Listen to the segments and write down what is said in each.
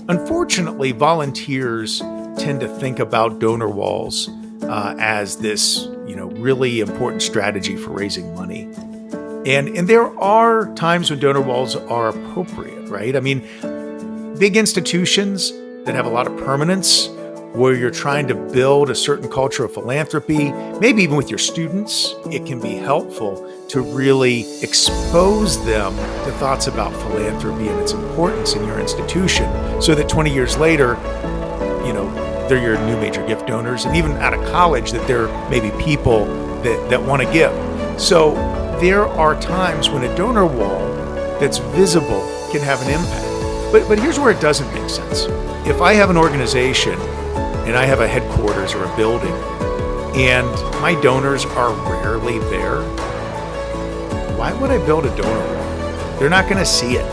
Unfortunately, volunteers tend to think about donor walls as this, really important strategy for raising money. And there are times when donor walls are appropriate, right? I mean, big institutions that have a lot of permanence, where you're trying to build a certain culture of philanthropy, maybe even with your students, it can be helpful to really expose them to thoughts about philanthropy and its importance in your institution, so that 20 years later, they're your new major gift donors, and even out of college, that there may be people that want to give. So there are times when a donor wall that's visible can have an impact. But here's where it doesn't make sense. If I have an organization and I have a headquarters or a building, and my donors are rarely there, why would I build a donor wall? They're not going to see it.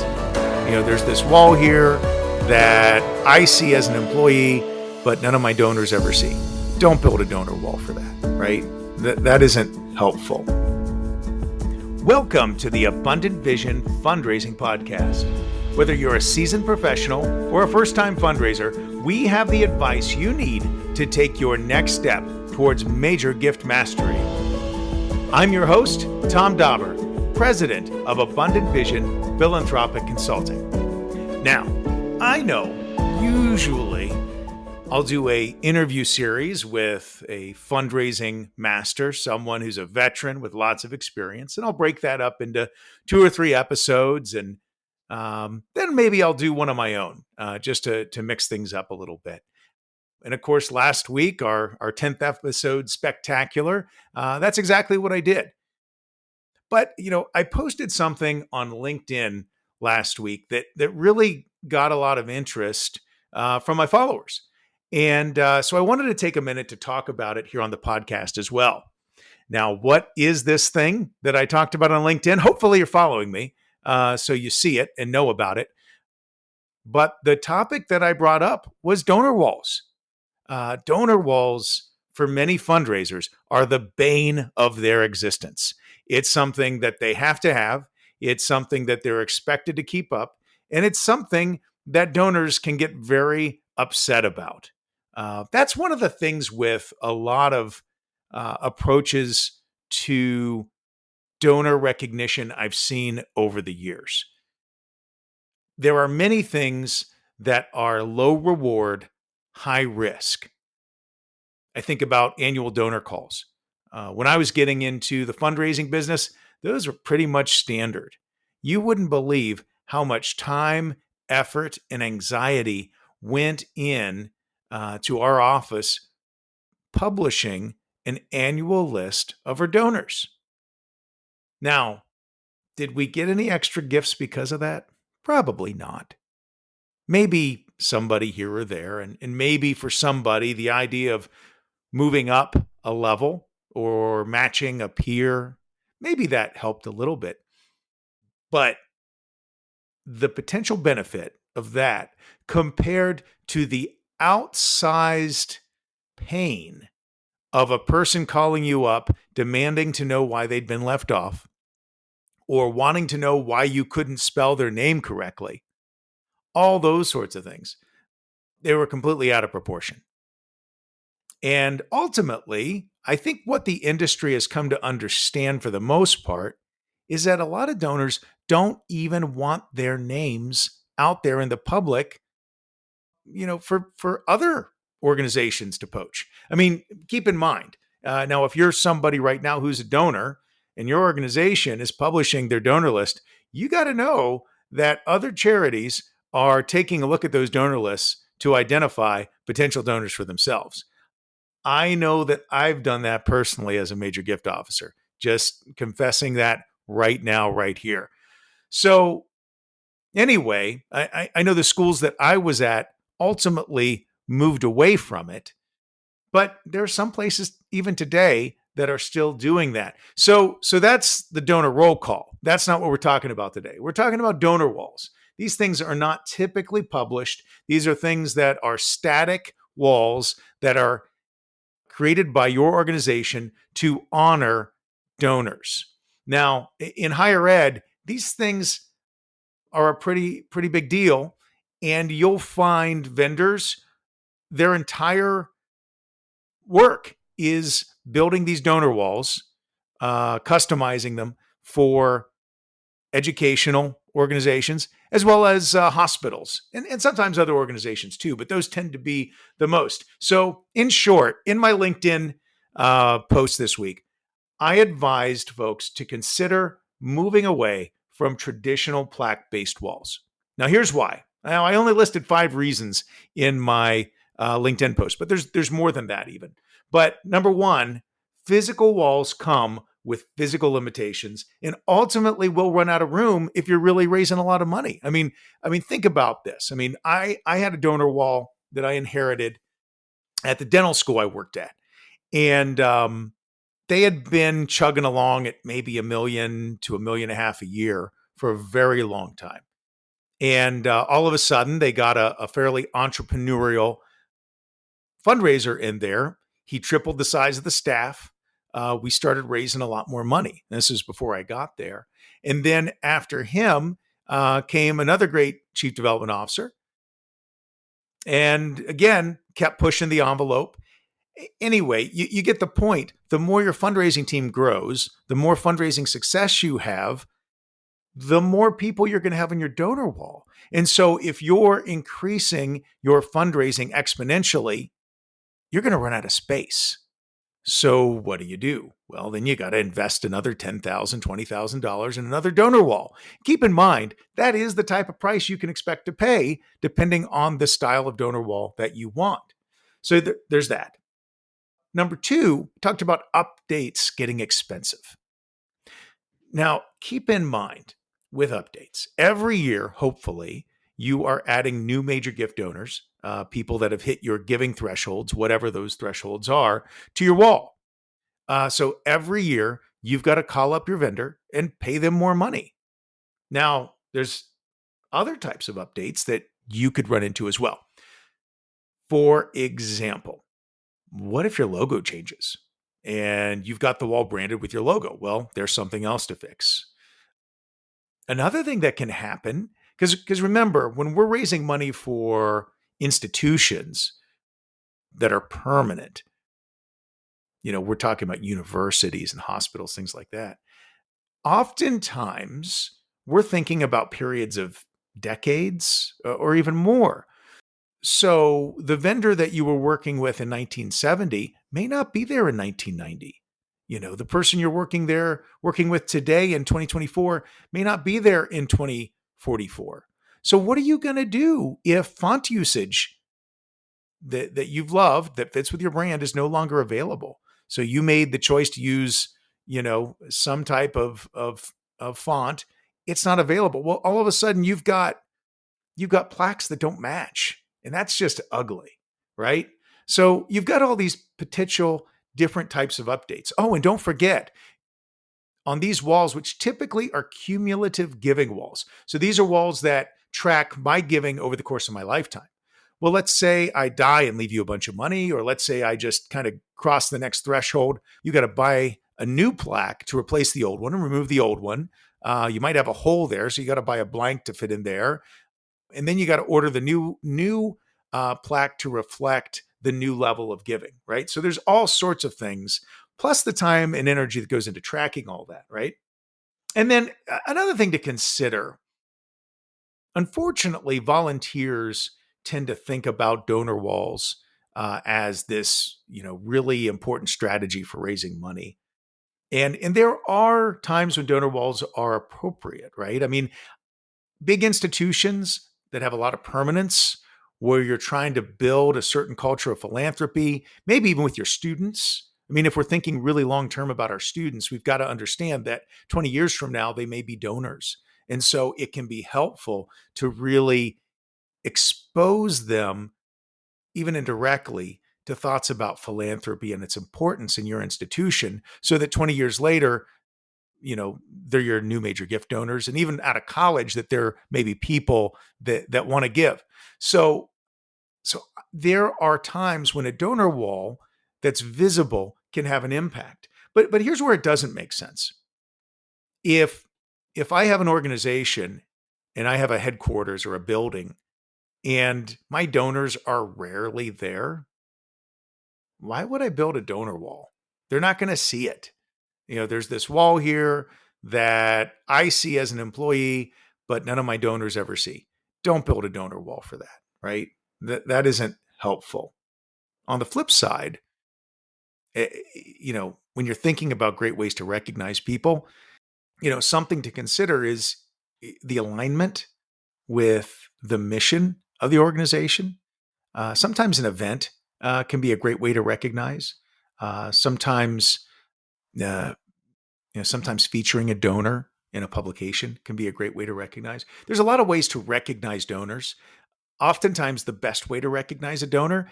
There's this wall here that I see as an employee, but none of my donors ever see. Don't build a donor wall for that, right? That isn't helpful. Welcome to the Abundant Vision Fundraising Podcast. Whether you're a seasoned professional or a first-time fundraiser, we have the advice you need to take your next step towards major gift mastery. I'm your host, Tom Dauber, president of Abundant Vision Philanthropic Consulting. Now, I know usually I'll do an interview series with a fundraising master, someone who's a veteran with lots of experience, and I'll break that up into 2 or 3 episodes, and then maybe I'll do one of my own, just to mix things up a little bit. And of course, last week, our 10th episode spectacular, that's exactly what I did. But, I posted something on LinkedIn last week that really got a lot of interest from my followers. And so I wanted to take a minute to talk about it here on the podcast as well. Now, what is this thing that I talked about on LinkedIn? Hopefully you're following me, so you see it and know about it. But the topic that I brought up was donor walls. Donor walls, for many fundraisers, are the bane of their existence. It's something that they have to have. It's something that they're expected to keep up. And it's something that donors can get very upset about. That's one of the things with a lot of approaches to donor recognition I've seen over the years. There are many things that are low reward, high risk. I think about annual donor calls. When I was getting into the fundraising business, those were pretty much standard. You wouldn't believe how much time, effort, and anxiety went in to our office publishing an annual list of our donors. Now, did we get any extra gifts because of that? Probably not. Maybe somebody here or there, and maybe for somebody, the idea of moving up a level or matching a peer, maybe that helped a little bit. But the potential benefit of that compared to the outsized pain of a person calling you up, demanding to know why they'd been left off, or wanting to know why you couldn't spell their name correctly, all those sorts of things, they were completely out of proportion. And ultimately, I think what the industry has come to understand for the most part is that a lot of donors don't even want their names out there in the public, for other organizations to poach. I mean, keep in mind, now, if you're somebody right now who's a donor and your organization is publishing their donor list, you got to know that other charities are taking a look at those donor lists to identify potential donors for themselves. I know that I've done that personally as a major gift officer, just confessing that right now, right here. So anyway, I know the schools that I was at ultimately moved away from it, but there are some places even today that are still doing that. So that's the donor roll call. That's not what we're talking about today. We're talking about donor walls. These things are not typically published. These are things that are static walls that are created by your organization to honor donors. Now, in higher ed, these things are a pretty big deal. And you'll find vendors, their entire work is building these donor walls, customizing them for educational organizations, as well as hospitals and sometimes other organizations too, but those tend to be the most. So, in short, in my LinkedIn post this week, I advised folks to consider moving away from traditional plaque-based walls. Now, here's why. Now, I only listed 5 reasons in my LinkedIn post, but there's more than that even. But number one, physical walls come with physical limitations, and ultimately will run out of room if you're really raising a lot of money. I mean, think about this. I had a donor wall that I inherited at the dental school I worked at, and they had been chugging along at maybe $1 to $1.5 million a year for a very long time. And all of a sudden, they got a fairly entrepreneurial fundraiser in there. He tripled the size of the staff. We started raising a lot more money. This is before I got there. And then after him came another great chief development officer. And again, kept pushing the envelope. Anyway, you get the point. The more your fundraising team grows, the more fundraising success you have, the more people you're going to have on your donor wall. And so if you're increasing your fundraising exponentially, you're going to run out of space. So what do? Well, then you got to invest another $10,000, $20,000 in another donor wall. Keep in mind, that is the type of price you can expect to pay depending on the style of donor wall that you want. So there's that. Number 2, talked about updates getting expensive. Now, keep in mind with updates, every year, hopefully, you are adding new major gift donors, people that have hit your giving thresholds, whatever those thresholds are, to your wall. So every year, you've got to call up your vendor and pay them more money. Now, there's other types of updates that you could run into as well. For example, what if your logo changes and you've got the wall branded with your logo? Well, there's something else to fix. Another thing that can happen, because remember, when we're raising money for institutions that are permanent, we're talking about universities and hospitals, things like that. Oftentimes, we're thinking about periods of decades or even more. So the vendor that you were working with in 1970 may not be there in 1990. The person you're working with today in 2024 may not be there in 2044. So what are you going to do if font usage that you've loved, that fits with your brand, is no longer available? So you made the choice to use, some type of font. It's not available. Well, all of a sudden you've got plaques that don't match. And that's just ugly, right? So you've got all these potential different types of updates. Oh, and don't forget, on these walls, which typically are cumulative giving walls. So these are walls that track my giving over the course of my lifetime. Well, let's say I die and leave you a bunch of money, or let's say I just kind of cross the next threshold. You got to buy a new plaque to replace the old one and remove the old one. You might have a hole there, so you got to buy a blank to fit in there. And then you got to order the new plaque to reflect the new level of giving, right? So there's all sorts of things, plus the time and energy that goes into tracking all that, right? And then another thing to consider, unfortunately, volunteers tend to think about donor walls as this, really important strategy for raising money. And there are times when donor walls are appropriate, right? I mean, big institutions that have a lot of permanence, where you're trying to build a certain culture of philanthropy, maybe even with your students. I mean, if we're thinking really long-term about our students, we've got to understand that 20 years from now, they may be donors. And so it can be helpful to really expose them, even indirectly, to thoughts about philanthropy and its importance in your institution, so that 20 years later, they're your new major gift donors, and even out of college, that there may be people that want to give. So there are times when a donor wall that's visible can have an impact. But here's where it doesn't make sense. If I have an organization and I have a headquarters or a building, and my donors are rarely there, why would I build a donor wall? They're not going to see it. There's this wall here that I see as an employee, but none of my donors ever see. Don't build a donor wall for that, right? That isn't helpful. On the flip side, when you're thinking about great ways to recognize people, something to consider is the alignment with the mission of the organization. Sometimes an event can be a great way to recognize. Sometimes, sometimes featuring a donor in a publication can be a great way to recognize. There's a lot of ways to recognize donors. Oftentimes, the best way to recognize a donor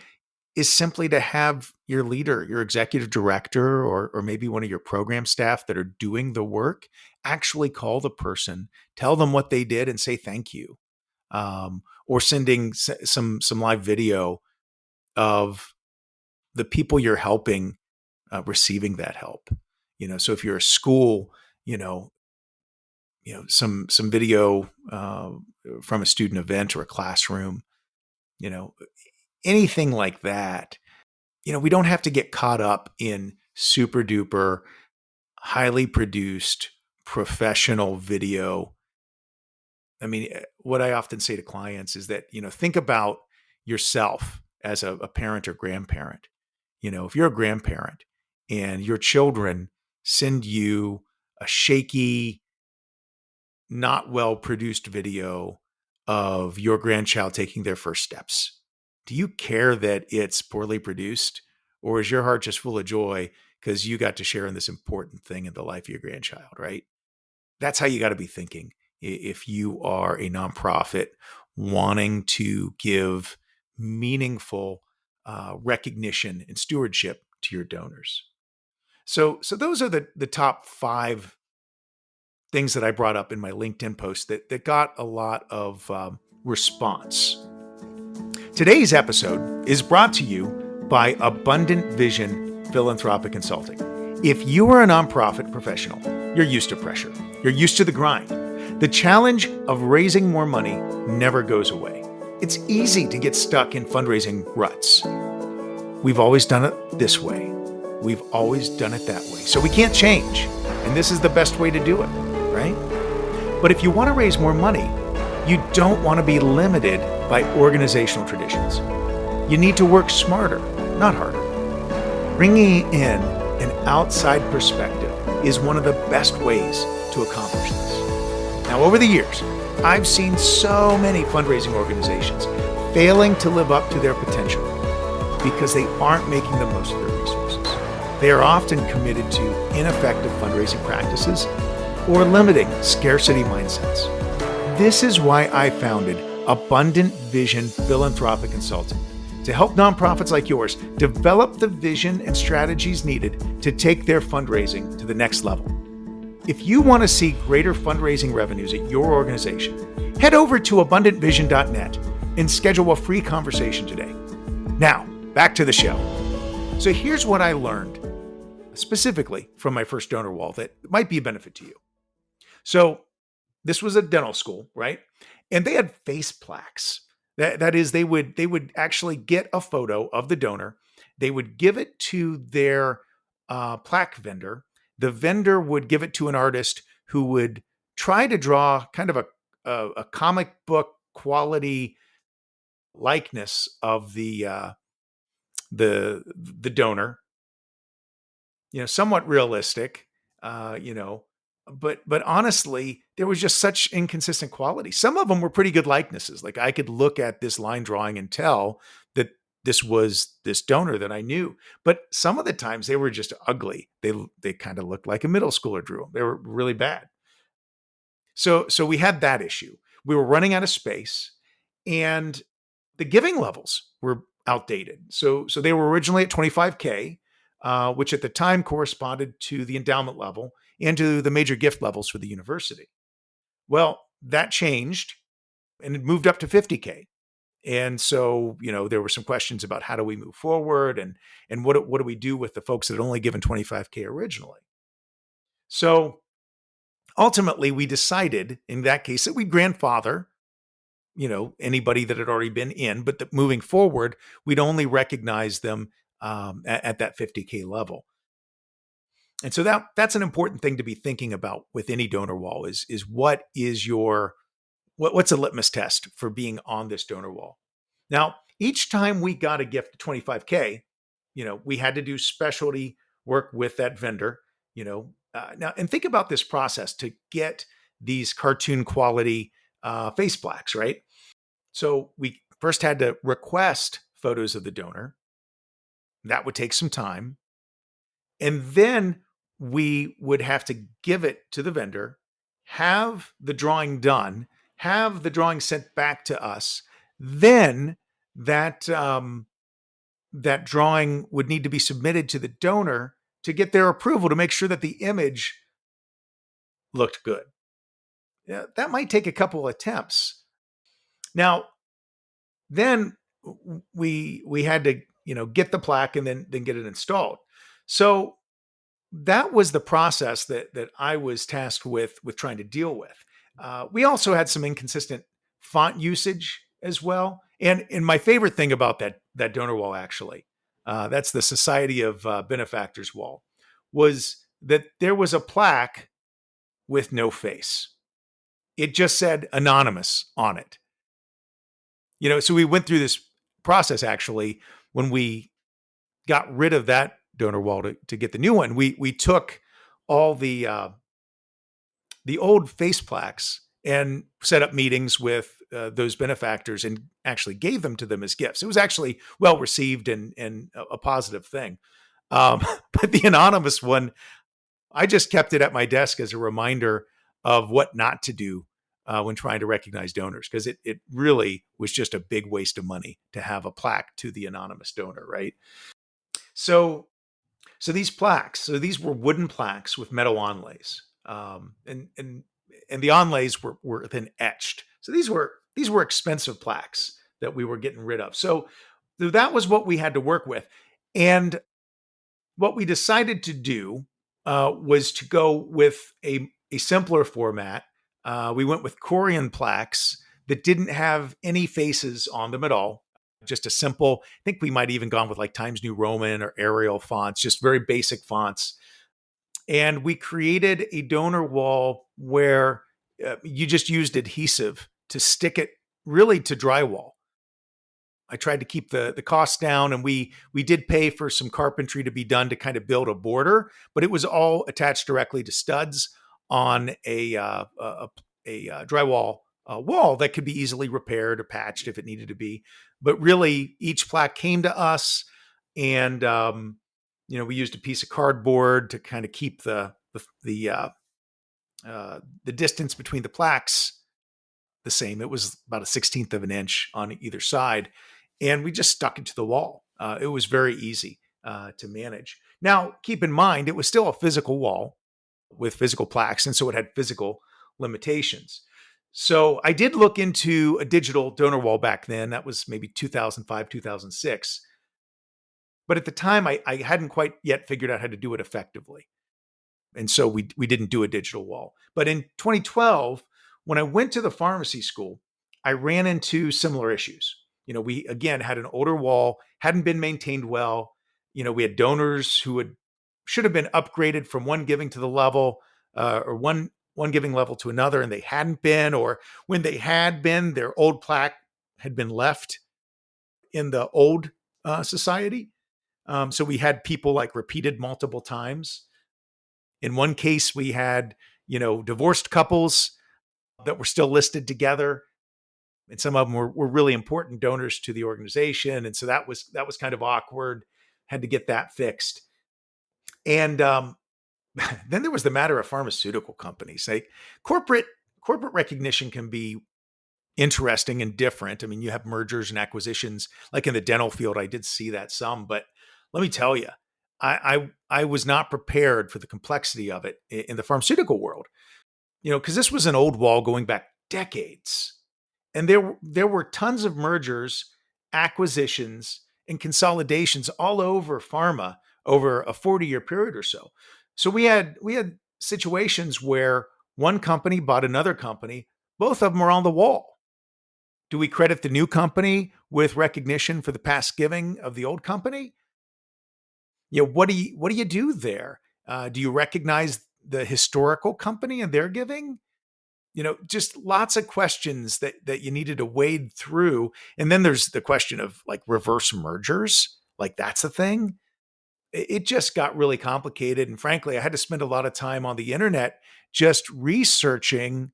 is simply to have your leader, your executive director, or maybe one of your program staff that are doing the work actually call the person, tell them what they did, and say thank you. Or sending some live video of the people you're helping receiving that help. So if you're a school, some video from a student event or a classroom, you know, anything like that. We don't have to get caught up in super duper, highly produced, professional video. I mean, what I often say to clients is that, think about yourself as a parent or grandparent. If you're a grandparent and your children send you a shaky, not well produced video of your grandchild taking their first steps, do you care that it's poorly produced, or is your heart just full of joy because you got to share in this important thing in the life of your grandchild, right? That's how you got to be thinking if you are a nonprofit wanting to give meaningful recognition and stewardship to your donors. So those are the top 5 things that I brought up in my LinkedIn post that got a lot of response. Today's episode is brought to you by Abundant Vision Philanthropic Consulting. If you are a nonprofit professional, you're used to pressure. You're used to the grind. The challenge of raising more money never goes away. It's easy to get stuck in fundraising ruts. We've always done it this way. We've always done it that way. So we can't change. And this is the best way to do it, right? But if you want to raise more money, you don't want to be limited by organizational traditions. You need to work smarter, not harder. Bringing in an outside perspective is one of the best ways to accomplish this. Now, over the years, I've seen so many fundraising organizations failing to live up to their potential because they aren't making the most of their resources. They are often committed to ineffective fundraising practices or limiting scarcity mindsets. This is why I founded Abundant Vision Philanthropic Consulting, to help nonprofits like yours develop the vision and strategies needed to take their fundraising to the next level. If you want to see greater fundraising revenues at your organization, head over to abundantvision.net and schedule a free conversation today. Now, back to the show. So here's what I learned specifically from my first donor wall that might be a benefit to you. So this was a dental school, right? And they had face plaques. That is, they would actually get a photo of the donor. They would give it to their plaque vendor. The vendor would give it to an artist who would try to draw kind of a comic book quality likeness of the donor. Somewhat realistic. But honestly, there was just such inconsistent quality. Some of them were pretty good likenesses. Like I could look at this line drawing and tell that this was this donor that I knew. But some of the times they were just ugly. They kind of looked like a middle schooler drew them. They were really bad. So we had that issue. We were running out of space, and the giving levels were outdated. So they were originally at $25K, which at the time corresponded to the endowment level and to the major gift levels for the university. Well, that changed and it moved up to $50K. And so, there were some questions about how do we move forward and what do we do with the folks that had only given $25K originally. So ultimately we decided in that case that we'd grandfather anybody that had already been in, but that moving forward, we'd only recognize them at that 50K level. And so that's an important thing to be thinking about with any donor wall is what is what's a litmus test for being on this donor wall. Now, each time we got a gift of 25K, we had to do specialty work with that vendor, now, and think about this process to get these cartoon quality face plaques, right? So we first had to request photos of the donor. That would take some time. And then we would have to give it to the vendor, have the drawing done, have the drawing sent back to us. Then that that drawing would need to be submitted to the donor to get their approval to make sure that the image looked good. Yeah, that might take a couple attempts. Now, then we had to get the plaque and then get it installed. So that was the process that I was tasked with trying to deal with. We also had some inconsistent font usage as well. And my favorite thing about that donor wall, actually, that's the Society of Benefactors wall, was that there was a plaque with no face. It just said anonymous on it. So we went through this process, actually, when we got rid of that donor wall to get the new one. We took all the old face plaques and set up meetings with those benefactors and actually gave them to them as gifts. It was actually well received and a positive thing. But the anonymous one, I just kept it at my desk as a reminder of what not to do when trying to recognize donors, because it really was just a big waste of money to have a plaque to the anonymous donor, right? So these plaques, these were wooden plaques with metal onlays, and the onlays were then etched. So these were expensive plaques that we were getting rid of. So that was what we had to work with, and what we decided to do was to go with a simpler format. We went with Corian plaques that didn't have any faces on them at all. Just a simple, I think we might even gone with like Times New Roman or Arial fonts, just very basic fonts. And we created a donor wall where you just used adhesive to stick it really to drywall. I tried to keep the costs down, and we did pay for some carpentry to be done to kind of build a border, but it was all attached directly to studs on a drywall wall that could be easily repaired or patched if it needed to be. But really, each plaque came to us, and we used a piece of cardboard to kind of keep the distance between the plaques the same. It was about a 1/16 of an inch on either side, and we just stuck it to the wall. It was very easy to manage. Now, keep in mind, it was still a physical wall with physical plaques, and so it had physical limitations. So I did look into a digital donor wall back then. That was maybe 2005, 2006. But at the time, I hadn't quite yet figured out how to do it effectively. And so we didn't do a digital wall. But in 2012, when I went to the pharmacy school, I ran into similar issues. We again had an older wall, hadn't been maintained well. We had donors who should have been upgraded from one giving to the level or one giving level to another, and they hadn't been, or when they had been, their old plaque had been left in the old society. So we had people like repeated multiple times. In one case, we had, divorced couples that were still listed together. And some of them were really important donors to the organization. And so that was kind of awkward. Had to get that fixed. And then there was the matter of pharmaceutical companies. Like corporate recognition can be interesting and different. I mean, you have mergers and acquisitions, like in the dental field. I did see that some, but let me tell you, I was not prepared for the complexity of it in the pharmaceutical world. Because this was an old wall going back decades, and there were tons of mergers, acquisitions, and consolidations all over pharma over a 40-year period or so. So we had situations where one company bought another company. Both of them were on the wall. Do we credit the new company with recognition for the past giving of the old company? What do you do there? Do you recognize the historical company and their giving? Just lots of questions that you needed to wade through. And then there's the question of like reverse mergers. Like that's a thing. It just got really complicated. And frankly, I had to spend a lot of time on the internet just researching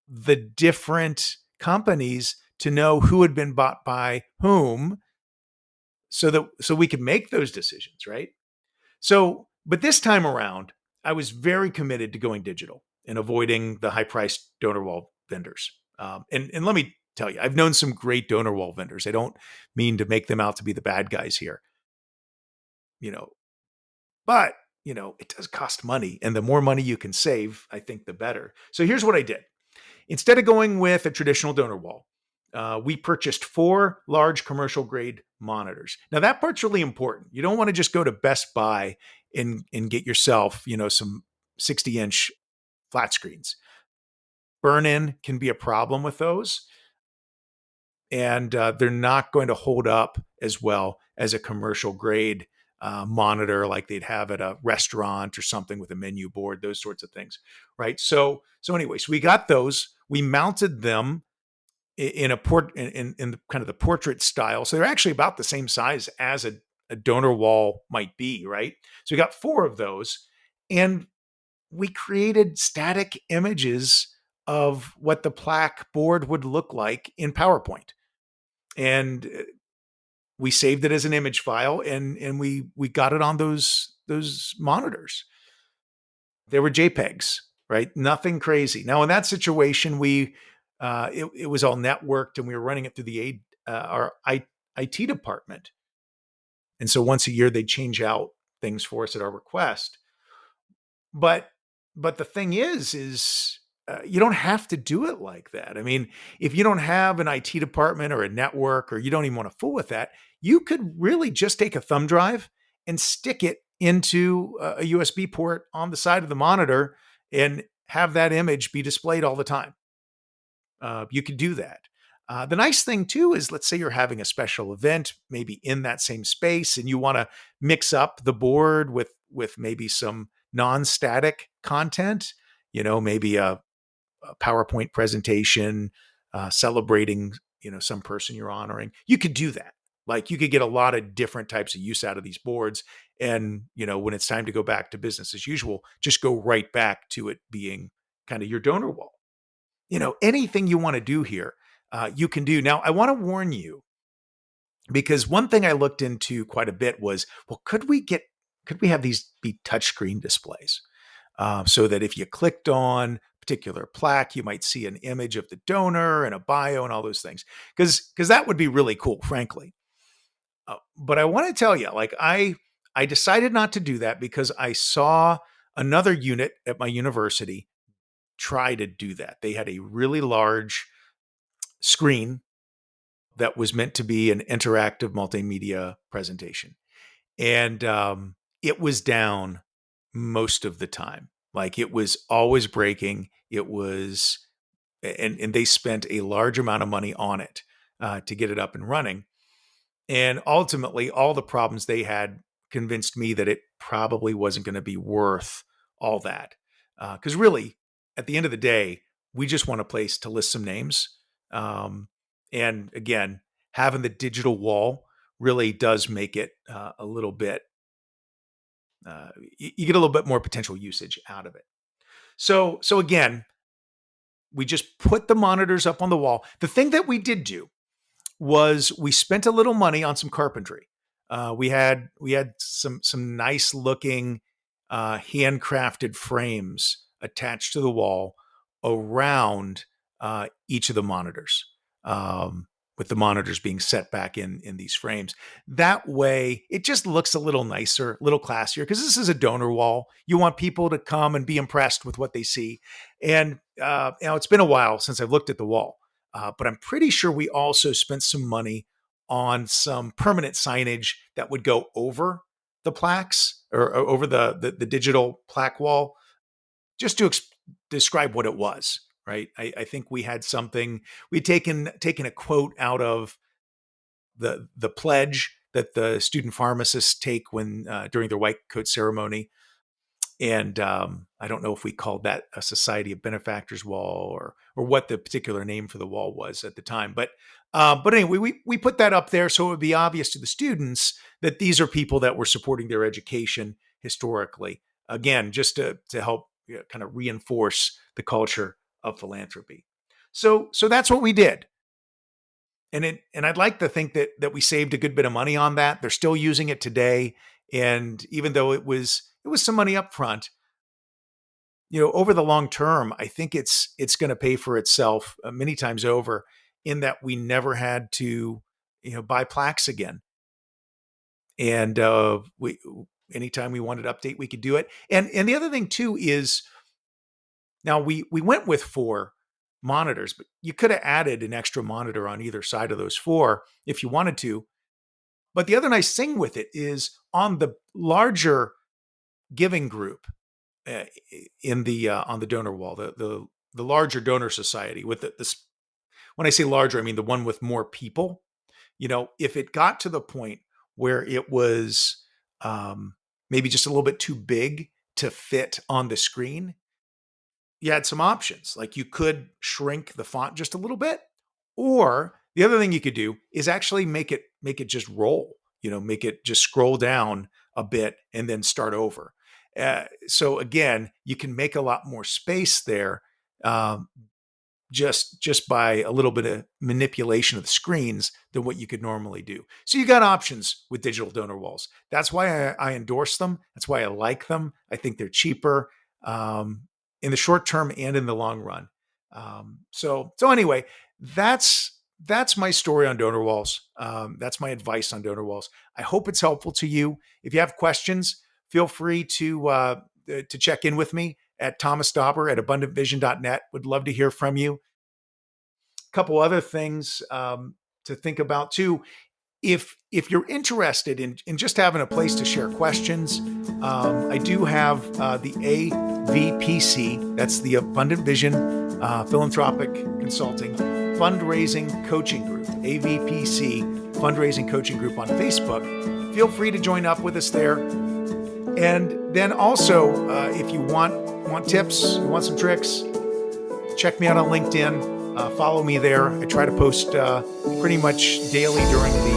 the different companies to know who had been bought by whom so we could make those decisions, right? But this time around, I was very committed to going digital and avoiding the high priced donor wall vendors. And let me tell you, I've known some great donor wall vendors. I don't mean to make them out to be the bad guys here, you know, but it does cost money. And the more money you can save, I think the better. So here's what I did. Instead of going with a traditional donor wall, we purchased 4 large commercial grade monitors. Now that part's really important. You don't want to just go to Best Buy and get yourself, some 60-inch flat screens. Burn-in can be a problem with those, and they're not going to hold up as well as a commercial grade monitor like they'd have at a restaurant or something with a menu board, those sorts of things, right? So anyway, so we got those. We mounted them in in kind of the portrait style. So they're actually about the same size as a donor wall might be, right? So we got 4 of those, and we created static images of what the plaque board would look like in PowerPoint. And we saved it as an image file, and we got it on those monitors. They were JPEGs, right? Nothing crazy. Now in that situation, it was all networked, and we were running it through our IT department. And so once a year, they'd change out things for us at our request. But the thing is you don't have to do it like that. I mean, if you don't have an IT department or a network, or you don't even want to fool with that, you could really just take a thumb drive and stick it into a USB port on the side of the monitor and have that image be displayed all the time. You could do that. The nice thing too is, let's say you're having a special event, maybe in that same space, and you want to mix up the board with maybe some non-static content. Maybe a PowerPoint presentation celebrating some person you're honoring. You could do that. Like you could get a lot of different types of use out of these boards, and when it's time to go back to business as usual, just go right back to it being kind of your donor wall. Anything you want to do here, you can do. Now, I want to warn you, because one thing I looked into quite a bit was, well, could we have these be touchscreen displays? So that if you clicked on a particular plaque, you might see an image of the donor and a bio and all those things. Because that would be really cool, frankly. But I want to tell you, like I decided not to do that because I saw another unit at my university try to do that. They had a really large screen that was meant to be an interactive multimedia presentation. And it was down most of the time. Like it was always breaking. It was, and they spent a large amount of money on it to get it up and running. And ultimately, all the problems they had convinced me that it probably wasn't going to be worth all that. Because really, at the end of the day, we just want a place to list some names. And again, having the digital wall really does make it a little bit, you get a little bit more potential usage out of it. So again, we just put the monitors up on the wall. The thing that we did do was we spent a little money on some carpentry. We had some nice looking handcrafted frames attached to the wall around each of the monitors, with the monitors being set back in these frames. That way, it just looks a little nicer, a little classier, because this is a donor wall. You want people to come and be impressed with what they see. And it's been a while since I've looked at the wall, but I'm pretty sure we also spent some money on some permanent signage that would go over the plaques or over the digital plaque wall, just to describe what it was, right? I think we had something, we'd taken a quote out of the pledge that the student pharmacists take when during their white coat ceremony. And I don't know if we called that a Society of Benefactors wall or what the particular name for the wall was at the time. But anyway, we put that up there so it would be obvious to the students that these are people that were supporting their education historically. Again, just to help kind of reinforce the culture of philanthropy. So that's what we did. And I'd like to think that we saved a good bit of money on that. They're still using it today. And even though it was some money up front, over the long term, I think it's going to pay for itself many times over, in that we never had to, buy plaques again. And anytime we wanted to update, we could do it. And the other thing too is, now we went with 4 monitors, but you could have added an extra monitor on either side of those 4 if you wanted to. But the other nice thing with it is, on the larger giving group in the on the donor wall, the larger donor society with this. When I say larger, I mean the one with more people. If it got to the point where it was maybe just a little bit too big to fit on the screen, you had some options. Like, you could shrink the font just a little bit, or the other thing you could do is actually make it just roll. Make it just scroll down a bit and then start over. So again, you can make a lot more space there, just by a little bit of manipulation of the screens than what you could normally do. So you got options with digital donor walls. That's why I endorse them. That's why I like them. I think they're cheaper in the short term and in the long run. So anyway, that's my story on donor walls. That's my advice on donor walls. I hope it's helpful to you. If you have questions, feel free to check in with me at Thomas Dauber at abundantvision.net. Would love to hear from you. A couple other things to think about too. If you're interested in just having a place to share questions, I do have the AVPC, that's the Abundant Vision Philanthropic Consulting Fundraising Coaching Group, AVPC Fundraising Coaching Group on Facebook. Feel free to join up with us there. And then also, if you want tips, you want some tricks, check me out on LinkedIn. Follow me there. I try to post pretty much daily during the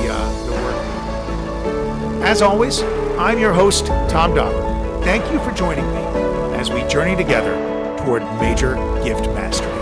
work. As always, I'm your host, Tom Dauber. Thank you for joining me as we journey together toward major gift mastery.